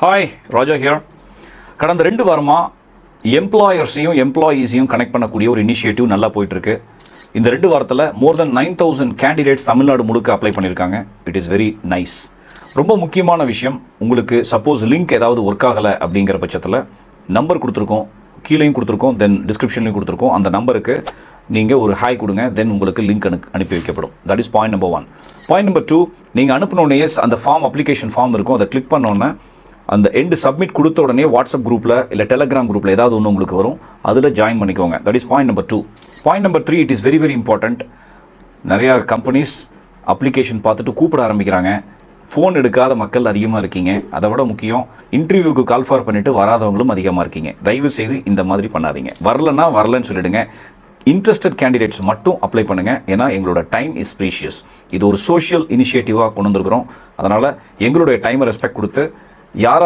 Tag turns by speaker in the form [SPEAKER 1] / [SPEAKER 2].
[SPEAKER 1] Hi Raja here. கடந்த 2 வாரமாக எம்ப்ளாயர்ஸையும் எம்ப்ளாயீஸையும் connect பண்ணக்கூடிய ஒரு இனிஷியேட்டிவ் நல்லா போயிட்டுருக்கு. இந்த 2 வாரத்தில் மோர் தென் 9,000 கேண்டிடேட்ஸ் தமிழ்நாடு முழுக்க அப்ளை பண்ணியிருக்காங்க. It is very nice. ரொம்ப முக்கியமான விஷயம், உங்களுக்கு சப்போஸ் லிங்க் ஏதாவது ஒர்க் ஆகலை அப்படிங்கிற பட்சத்தில் நம்பர் கொடுத்துருக்கோம், கீழேயும் கொடுத்துருக்கோம், தென் டிஸ்கிரிப்ஷன்லையும் கொடுத்துருக்கோம். அந்த நம்பருக்கு நீங்கள் ஒரு ஹாய் கொடுங்க, தென் உங்களுக்கு லிங்க் அனுப்பி வைக்கப்படும். That is point number 1. Point number 2, நீங்கள் அனுப்பினோடனே அந்த அப்ளிகேஷன் ஃபார்ம் இருக்கும், அதை கிளிக் பண்ணோன்னே அந்த சப்மிட் கொடுத்த உடனே வாட்ஸ்அப் குரூப்பில் இல்லை டெலகிராம் குரூப்பில் ஏதாவது ஒன்று உங்களுக்கு வரும், அதில் ஜாயின் பண்ணிக்கோங்க. That is point number 2. Point number 3, it is very very important. நிறையா கம்பெனிஸ் அப்ளிகேஷன் பார்த்துட்டு கூப்பிட ஆரம்பிக்கிறாங்க. ஃபோன் எடுக்காத மக்கள் அதிகமாக இருக்கீங்க. அதை விட முக்கியம், இன்டர்வியூக்கு கால் ஃபார் பண்ணிவிட்டு வராதவங்களும் அதிகமாக இருக்கீங்க. தயவு செய்து இந்த மாதிரி பண்ணாதீங்க. வரலன்னு சொல்லிடுங்க. இன்ட்ரெஸ்டட் கேண்டிடேட்ஸ் மட்டும் அப்ளை பண்ணுங்கள். ஏன்னா எங்களோட டைம் இஸ் ப்ரீஷியஸ். இது ஒரு சோஷியல் இனிஷியேட்டிவாக கொண்டு வந்திருக்கிறோம். அதனால் எங்களுடைய டைமை ரெஸ்பெக்ட் கொடுத்து யாராவது